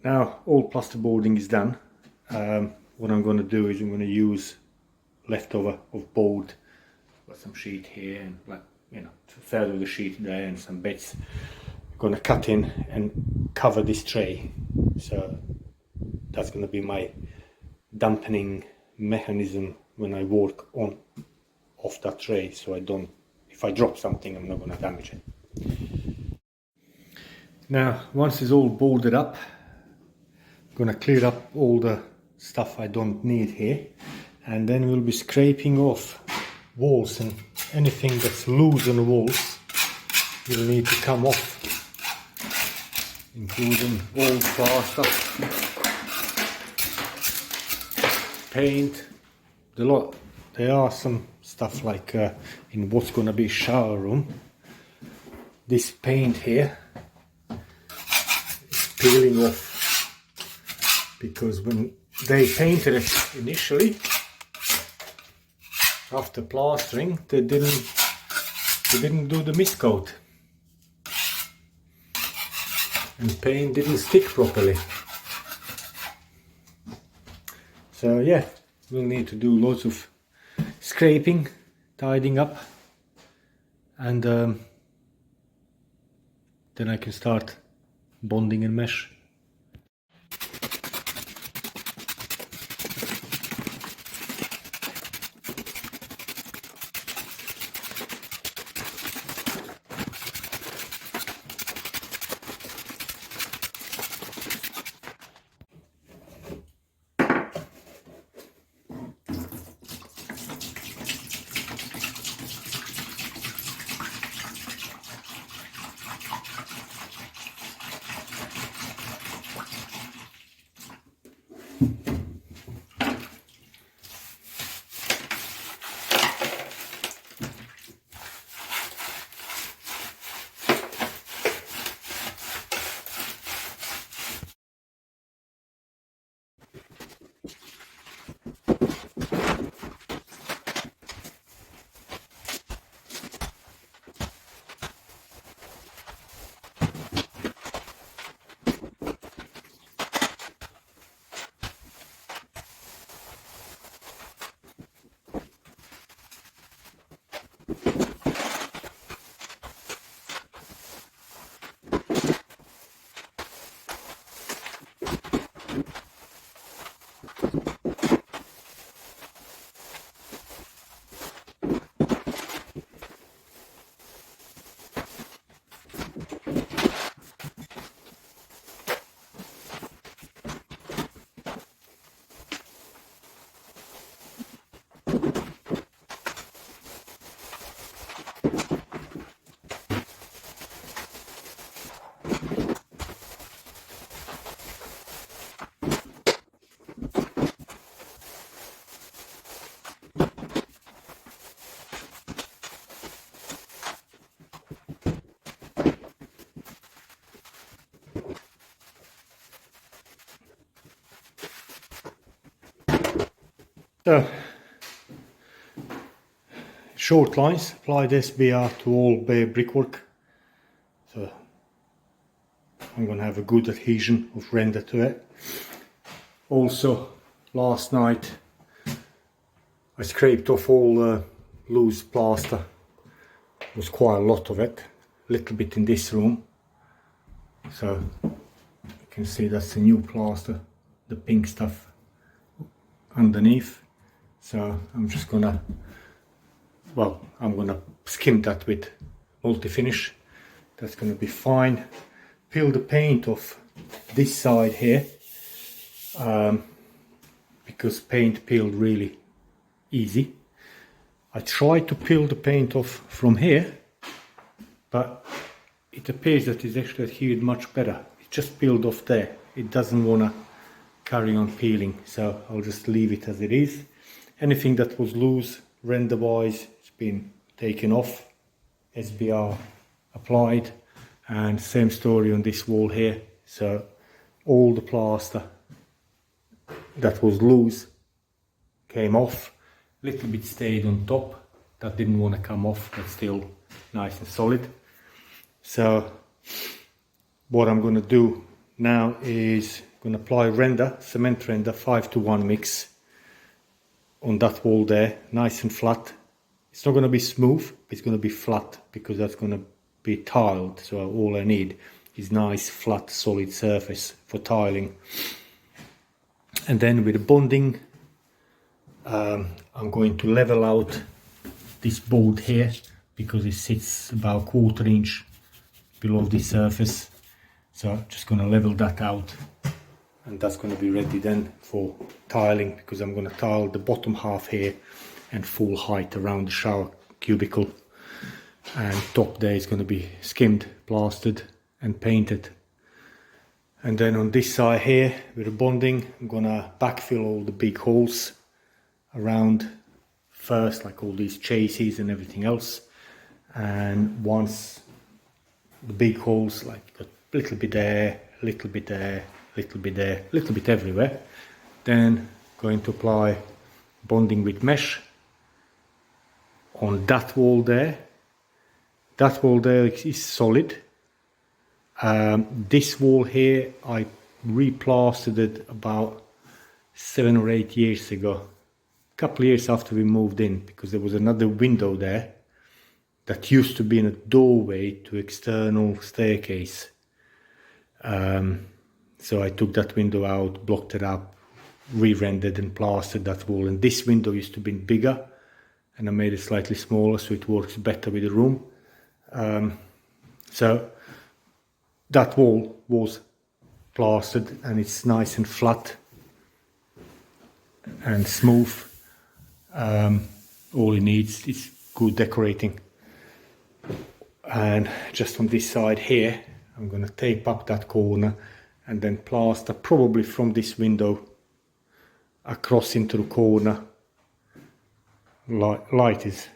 Now all plasterboarding is done. What I'm going to do is I'm going to use leftover of board. Got some sheet here and, like, you know, a third of the sheet there and some bits. I'm going to cut in and cover this tray. So that's going to be my dampening mechanism when I work on off that tray, so I don't, if I drop something, I'm not going to damage it. Now once it's all boarded up, I'm going to clear up all the stuff I don't need here, and then we'll be scraping off walls, and anything that's loose on the walls will need to come off, including old plaster, paint, the lot. There are some stuff like in what's going to be shower room. This paint here is peeling off because when they painted it initially, after plastering, they didn't do the mist coat, and paint didn't stick properly. So yeah, we'll need to do lots of scraping, tidying up, and then I can start bonding and mesh. So, short lines, applied SBR to all bare brickwork. So I'm going to have a good adhesion of render to it. Also, last night I scraped off all the loose plaster. There was quite a lot of it, a little bit in this room. So you can see that's the new plaster, the pink stuff underneath. So I'm just gonna, well, I'm gonna skim that with multi-finish. That's gonna be fine. Peel the paint off this side here, because paint peeled really easy. I tried to peel the paint off from here, but it appears that it's actually adhered much better. It just peeled off there. It doesn't wanna carry on peeling, so I'll just leave it as it is. Anything that was loose render wise, it's been taken off, SBR applied, and same story on this wall here. So all the plaster that was loose came off, little bit stayed on top, that didn't want to come off, but still nice and solid. So what I'm going to do now is going to apply render, cement render 5:1 mix on that wall there, nice and flat. It's not going to be smooth, it's going to be flat because that's going to be tiled. So all I need is nice, flat, solid surface for tiling. And then with the bonding, I'm going to level out this board here because it sits about 1/4 inch below the surface. So I'm just going to level that out, and that's going to be ready then for tiling, because I'm going to tile the bottom half here and full height around the shower cubicle, and top there is going to be skimmed, plastered and painted. And then on this side here with the bonding, I'm going to backfill all the big holes around first, like all these chases and everything else. And once the big holes, like got a little bit there, a little bit there, a little bit there, a little bit everywhere, then going to apply bonding with mesh on that wall there. That wall there is solid. This wall here I replastered it about 7 or 8 years ago, a couple of years after we moved in, because there was another window there that used to be in a doorway to external staircase. So I took that window out, blocked it up, re-rendered and plastered that wall. And this window used to be bigger, and I made it slightly smaller so it works better with the room. So that wall was plastered and it's nice and flat and smooth. All it needs is good decorating. And just on this side here, I'm going to tape up that corner and then plaster probably from this window across into the corner. Light is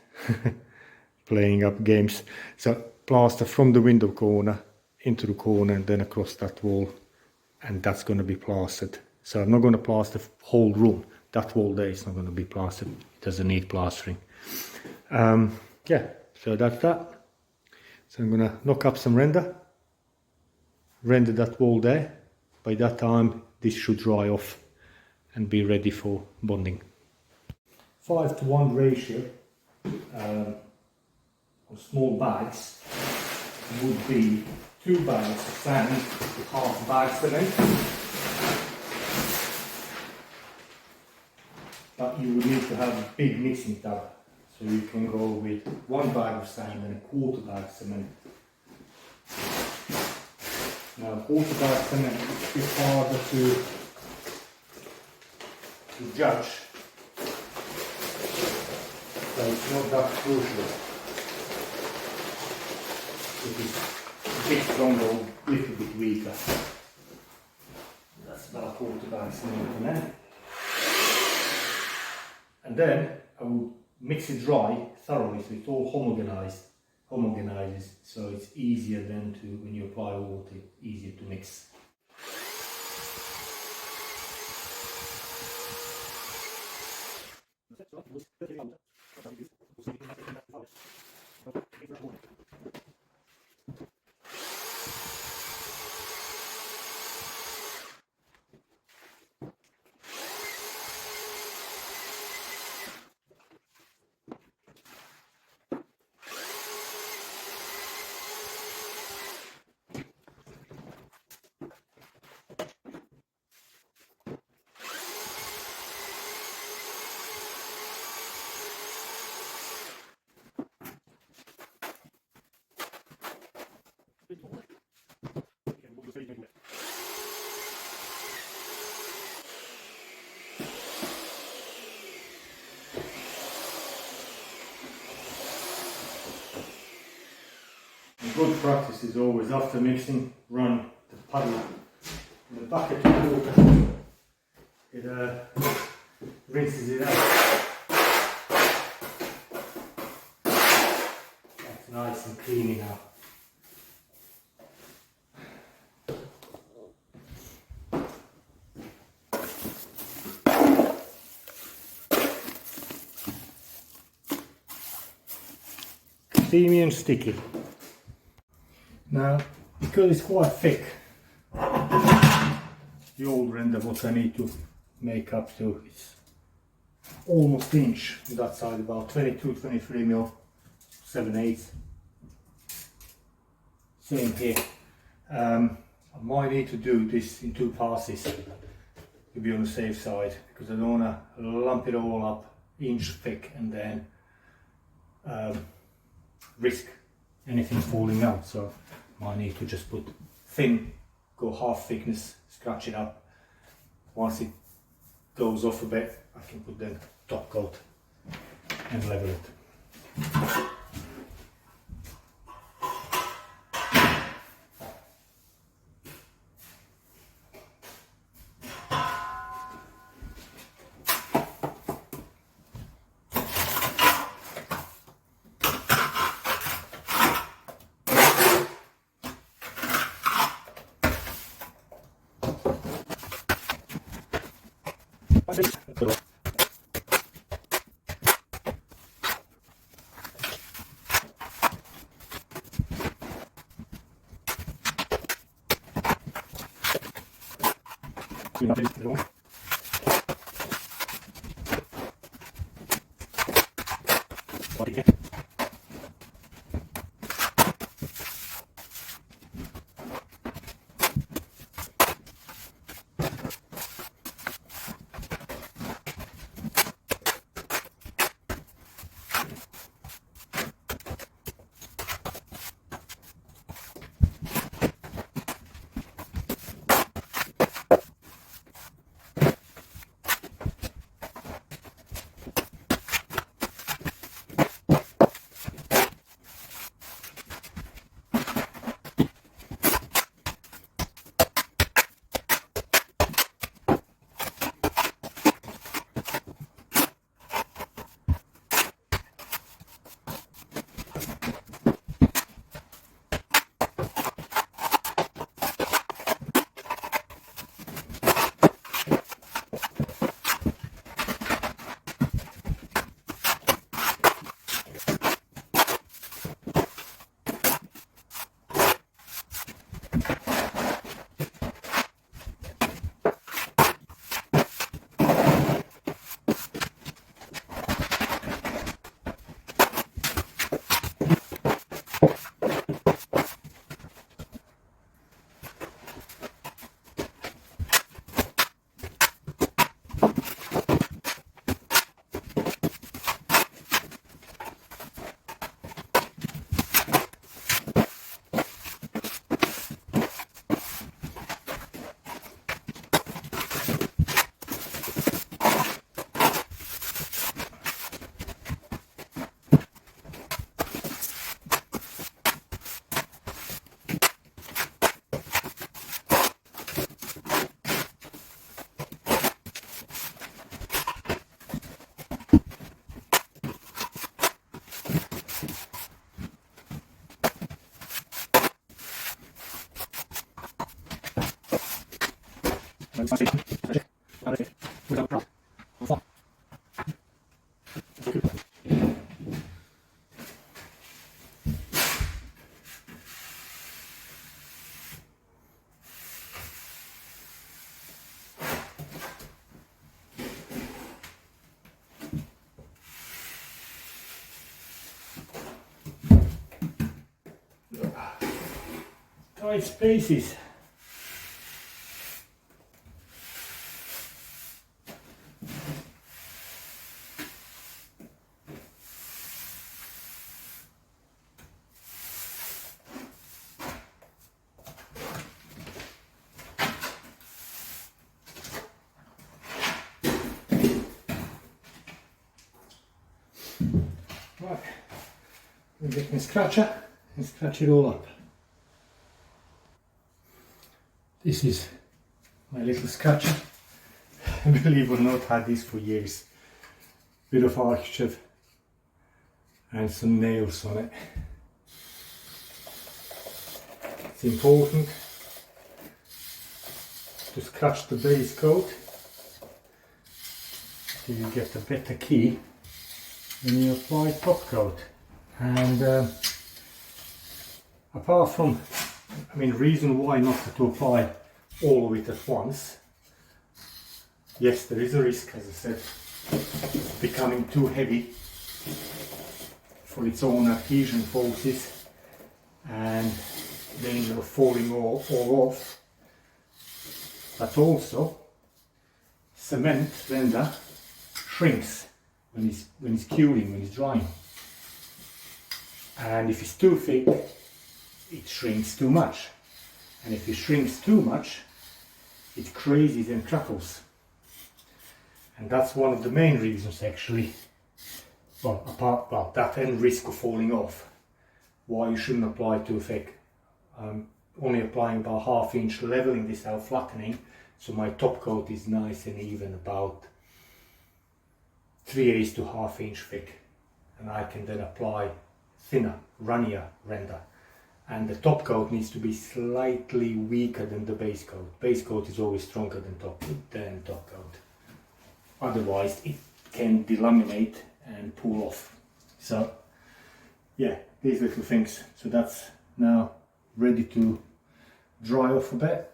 playing up games. So plaster from the window corner into the corner and then across that wall, and that's going to be plastered. So I'm not going to plaster the whole room. That wall there is not going to be plastered. It doesn't need plastering. Yeah, so that's that. So I'm going to knock up some render that wall there. By that time this should dry off and be ready for bonding. 5:1 ratio of small bags would be 2 bags of sand, half bag cement. But you would need to have a big mixing tub, so you can go with 1 bag of sand and 1/4 bag cement. Now 1/4 bag cement is harder to judge, so it's not that crucial. It is a bit stronger, a little bit weaker. That's about 1/4 bag cement in there. And then I will mix it dry thoroughly so it's all homogenizes, so it's easier then to, when you apply water, easier to mix. Good practice is always, after mixing, run the puddle in the bucket of water. It rinses it out. That's nice and clean now. Steamy and sticky. Now, because it's quite thick, the old render what I need to make up to. It's almost inch on that side, about 22-23 mil, 7/8. Same here. I might need to do this in 2 passes to be on the safe side, because I don't want to lump it all up inch thick and then risk anything falling out. So I need to just put thin, go half thickness, scratch it up. Once it goes off a bit, I can put the top coat and level it. Tight spaces. Right, I'm going to get my scratcher and scratch it all up. This is my little scratcher. Believe it or not, had this for years. Bit of architrave and some nails on it. It's important to scratch the base coat so you get a better key when you apply top coat. And apart from, reason why not to apply all of it at once yes, there is a risk, as I said, becoming too heavy for its own adhesion forces and danger of falling all off. But also, cement render shrinks when it's curing, when it's drying. And if it's too thick, it shrinks too much. And if it shrinks too much, it crazes and crackles. And that's one of the main reasons actually, that and risk of falling off, why you shouldn't apply too thick. I'm only applying about 1/2 inch, leveling this out, flattening, so my top coat is nice and even, about 3/8 to 1/2 inch thick. And I can then apply thinner, runnier render. And the top coat needs to be slightly weaker than the base coat. Base coat is always stronger than top coat. Otherwise it can delaminate and pull off. So yeah, these little things. So that's now ready to dry off a bit,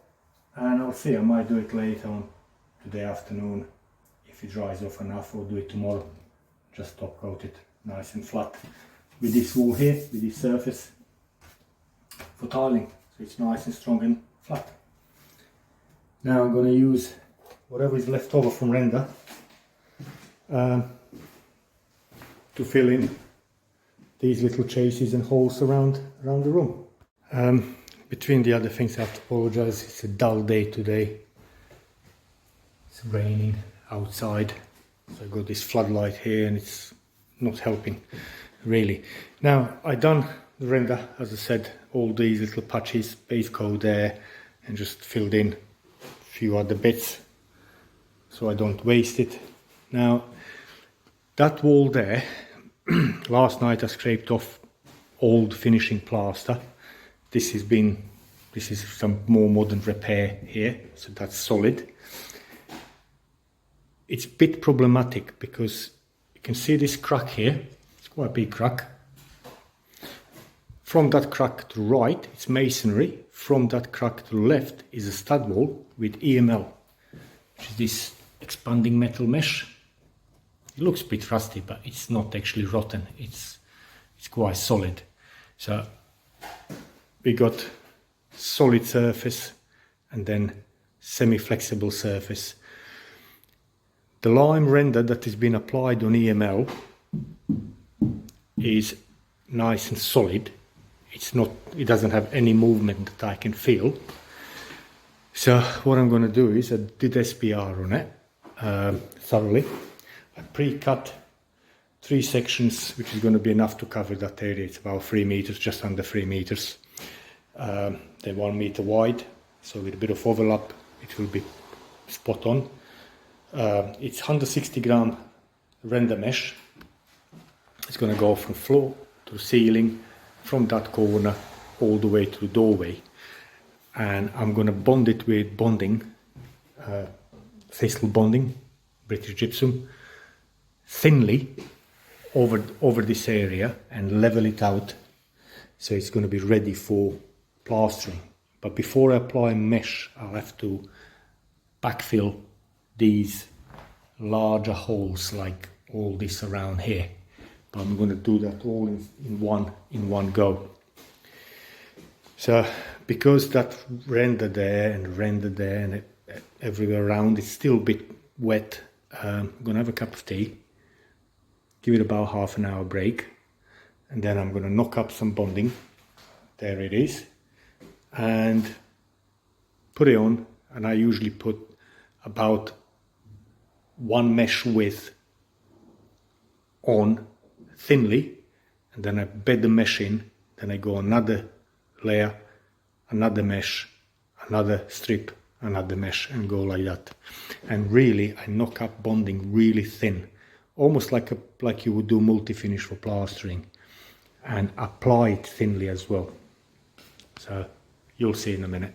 and I'll see, I might do it later on today afternoon if it dries off enough, or do it tomorrow. Just top coat it nice and flat with this wool here, with this surface for tiling, so it's nice and strong and flat. Now I'm going to use whatever is left over from render to fill in these little chases and holes around the room. Between the other things, I have to apologize, it's a dull day today. It's raining outside, so I got this floodlight here and it's not helping really. Now I done the render, as I said, all these little patches, base coat there, and just filled in a few other bits so I don't waste it. Now that wall there, last night I scraped off old finishing plaster. This is some more modern repair here, so that's solid. It's a bit problematic because you can see this crack here, it's quite a big crack. From that crack to the right, it's masonry. From that crack to the left is a stud wall with EML, which is this expanding metal mesh. It looks a bit rusty, but it's not actually rotten. It's quite solid. So we got solid surface and then semi-flexible surface. The lime render that has been applied on EML is nice and solid. It doesn't have any movement that I can feel. So what I'm going to do is I did SPR on it thoroughly. I pre-cut 3 sections, which is going to be enough to cover that area. It's about 3 meters, just under 3 meters. They're 1 meter wide, so with a bit of overlap it will be spot on. It's 160 gram render mesh. It's going to go from floor to the ceiling, from that corner all the way to the doorway, and I'm going to bond it with bonding, facial bonding, British gypsum, thinly over this area and level it out, so it's going to be ready for plastering. But before I apply mesh, I'll have to backfill these larger holes like all this around here. But I'm going to do that all in one go. So because that render there and everywhere around it's still a bit wet, I'm going to have a cup of tea, give it about half an hour break, and then I'm going to knock up some bonding. There it is, and put it on. And I usually put about 1 mesh width on thinly, and then I bed the mesh in, then I go another layer, another mesh, another strip, another mesh, and go like that. And really I knock up bonding really thin, almost like you would do multi-finish for plastering, and apply it thinly as well. So you'll see in a minute.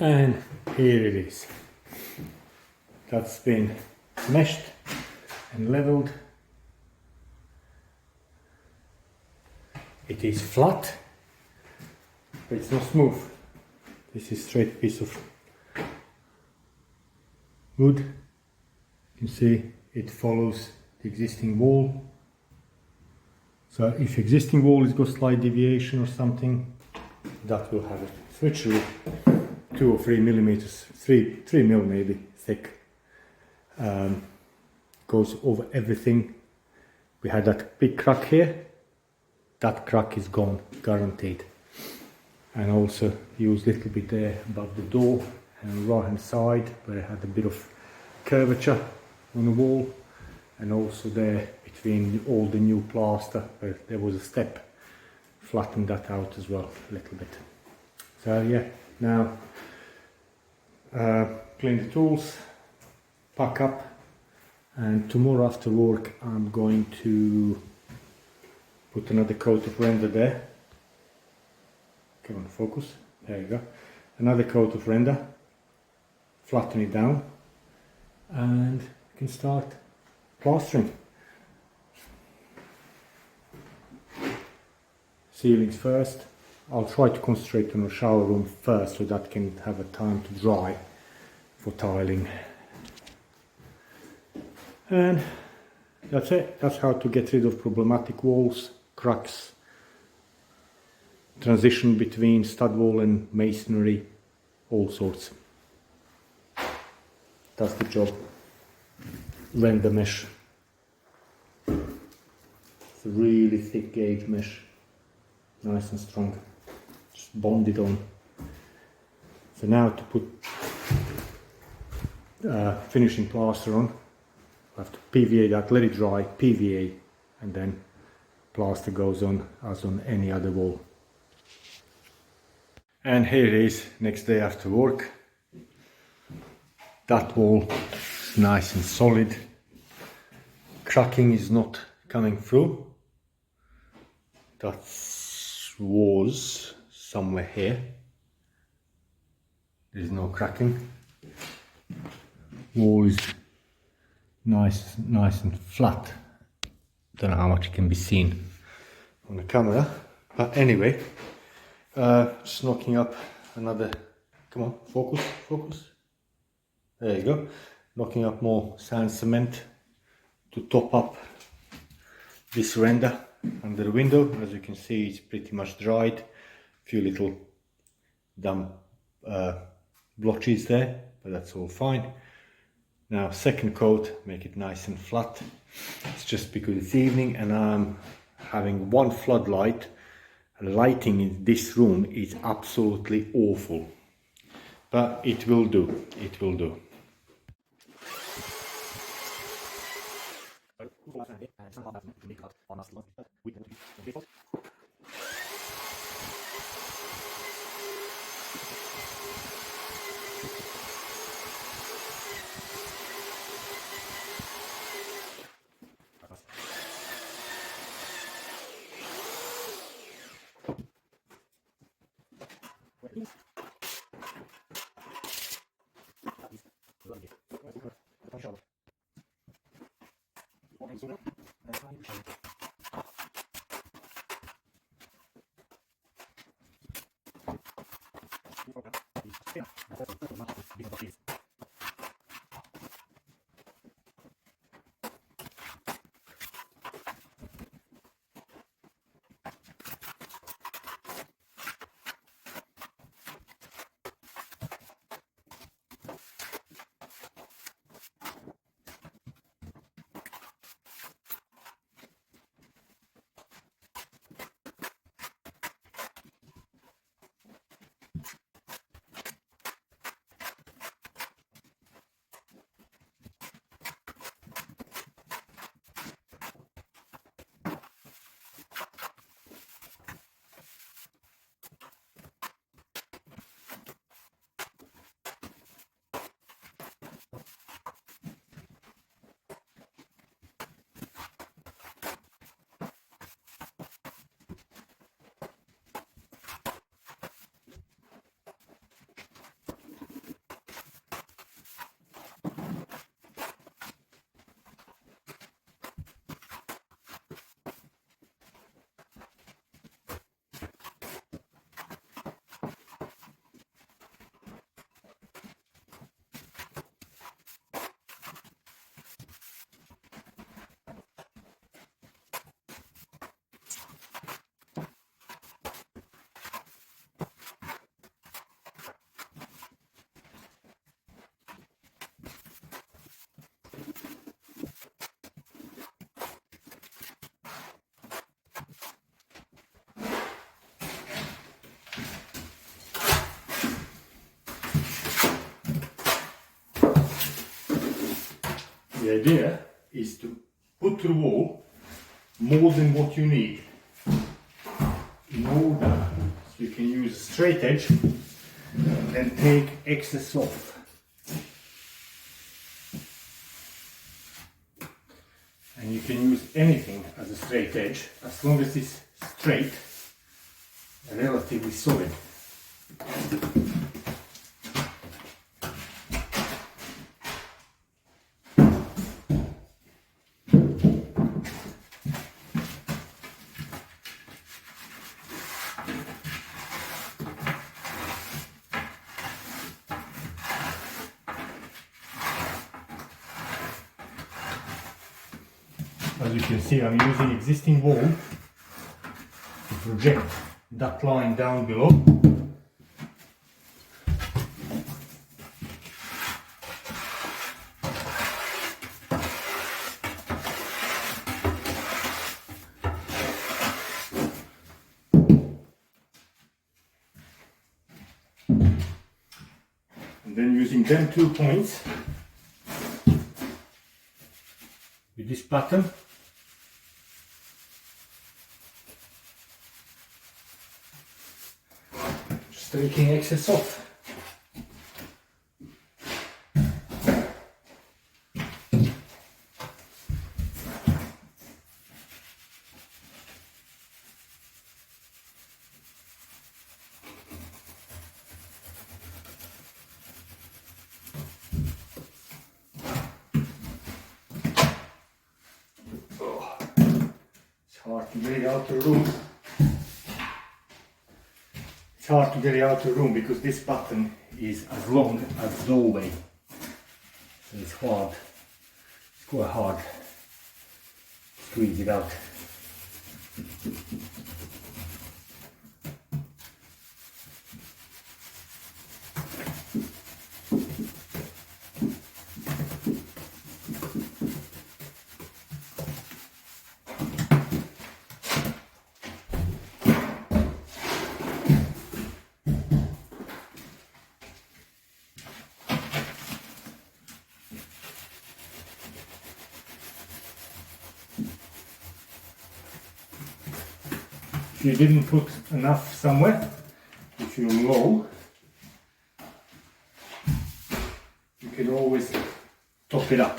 And here it is. That's been meshed and leveled. It is flat, but it's not smooth. This is straight piece of wood. You can see it follows the existing wall. So if existing wall has got slight deviation or something, that will have it. It's literally 2 or 3 millimeters, 3 mil maybe thick. Goes over everything. We had that big crack here. That crack is gone, guaranteed. And also use a little bit there above the door and right hand side where it had a bit of curvature on the wall, and also there between all the new plaster where there was a step, flattened that out as well a little bit. So yeah, now clean the tools, pack up, and tomorrow after work I'm going to put another coat of render there. Come on, focus, there you go. Another coat of render, flatten it down, and you can start plastering. Ceilings first. I'll try to concentrate on the shower room first so that can have a time to dry for tiling. And that's it. That's how to get rid of problematic walls, cracks, transition between stud wall and masonry, all sorts. That's the job. Render mesh. It's a really thick gauge mesh, nice and strong. Just bond it on. So now to put finishing plaster on, I have to PVA that, let it dry, PVA, and then plaster goes on as on any other wall. And here it is, next day after work. That wall is nice and solid. Cracking is not coming through. That was somewhere here. There's no cracking. Wall is nice and flat. Don't know how much it can be seen on the camera, but anyway, just knocking up another. Come on, focus. There you go. Knocking up more sand cement to top up this render under the window. As you can see, it's pretty much dried. A few little damp blotches there, but that's all fine. Now second coat, make it nice and flat. It's just because it's evening and I'm having one floodlight. Lighting in this room is absolutely awful, but it will do. It will do. The idea is to put to the wall more than what you need in order so you can use a straight edge and take excess off. And you can use anything as a straight edge as long as it's straight and relatively solid. as you can see, I'm using existing wall to project that line down below. And then using them 2 points with this pattern, just taking excess off. Hard to get it out of the room. It's hard to get it out of the room because this button is as long as the doorway. So it's hard. It's quite hard to squeeze it out. If you didn't put enough somewhere, if you're low, you can always top it up.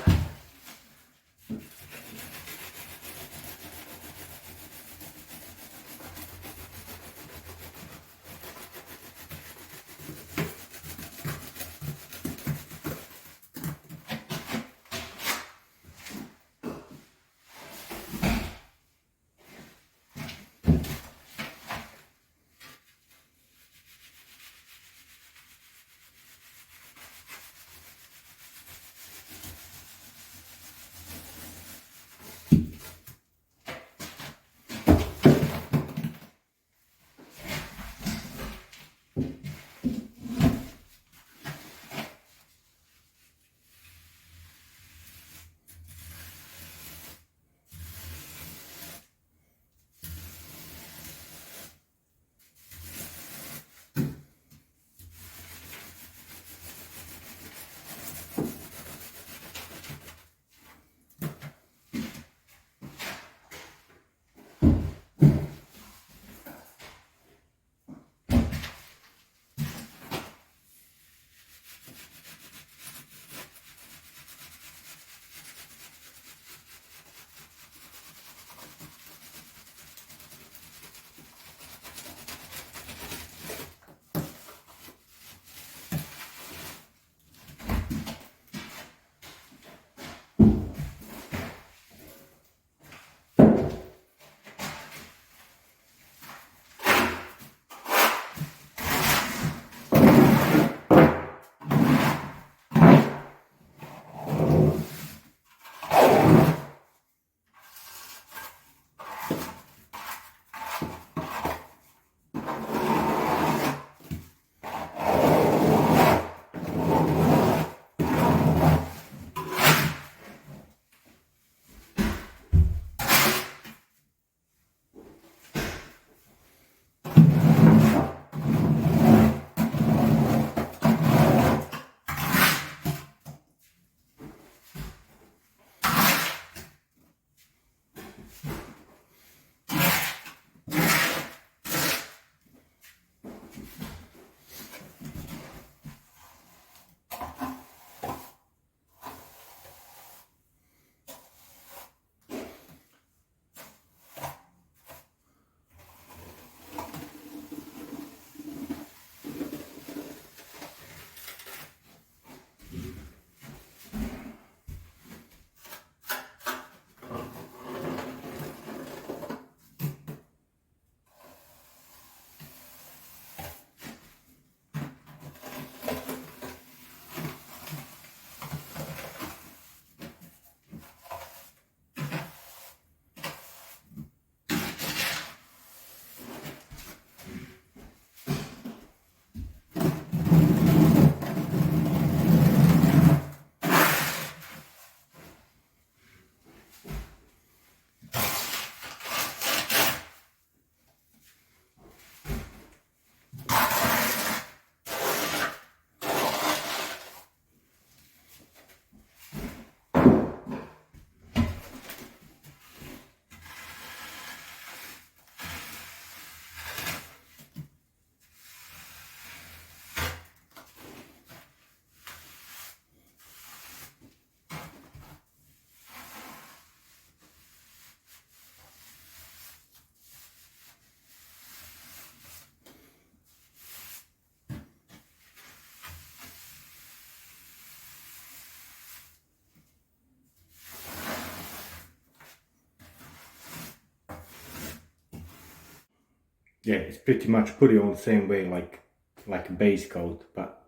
yeah, it's pretty much put it on the same way like a base coat, but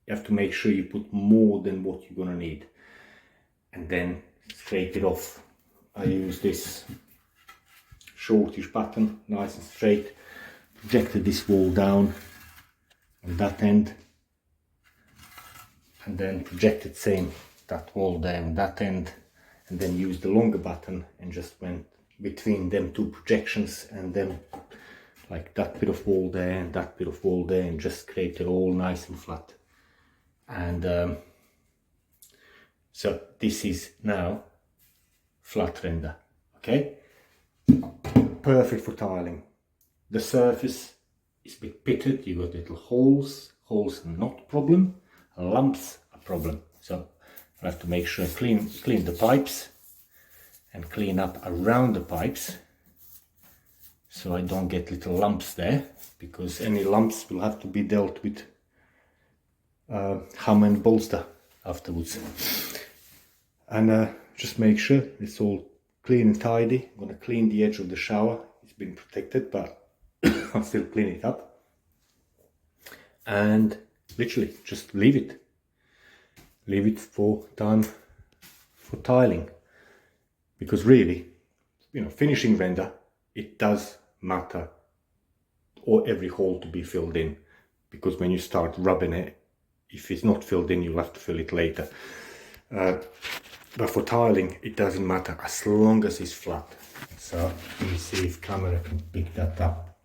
you have to make sure you put more than what you're gonna need, and then scrape it off. I use this shortish button, nice and straight, projected this wall down on that end, and then projected same that wall there on that end, and then use the longer button and just went between them two projections, and then like that bit of wall there and that bit of wall there, and just scraped it all nice and flat. And so this is now flat render. Okay, perfect for tiling. The surface is a bit pitted, you got little holes are not a problem, lumps a problem. So I have to make sure I clean the pipes and clean up around the pipes, so I don't get little lumps there, because any lumps will have to be dealt with hammer and bolster afterwards. And just make sure it's all clean and tidy. I'm gonna clean the edge of the shower. It's been protected, but I'll still clean it up. And literally just leave it for time for tiling. Because really, you know, finishing render, it does matter or every hole to be filled in, because when you start rubbing it, if it's not filled in, you'll have to fill it later. But for tiling, it doesn't matter as long as it's flat. So let me see if camera can pick that up.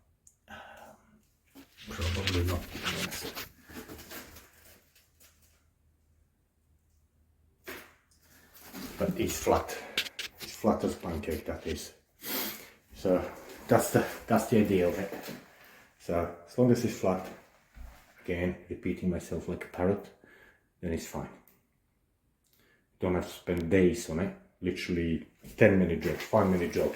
Probably not. But it's flat. It's flat as pancake, that is. So that's the idea of it. So as long as it's flat, again, repeating myself like a parrot, then it's fine. Don't have to spend days on it. Literally 10-minute job, 5-minute job.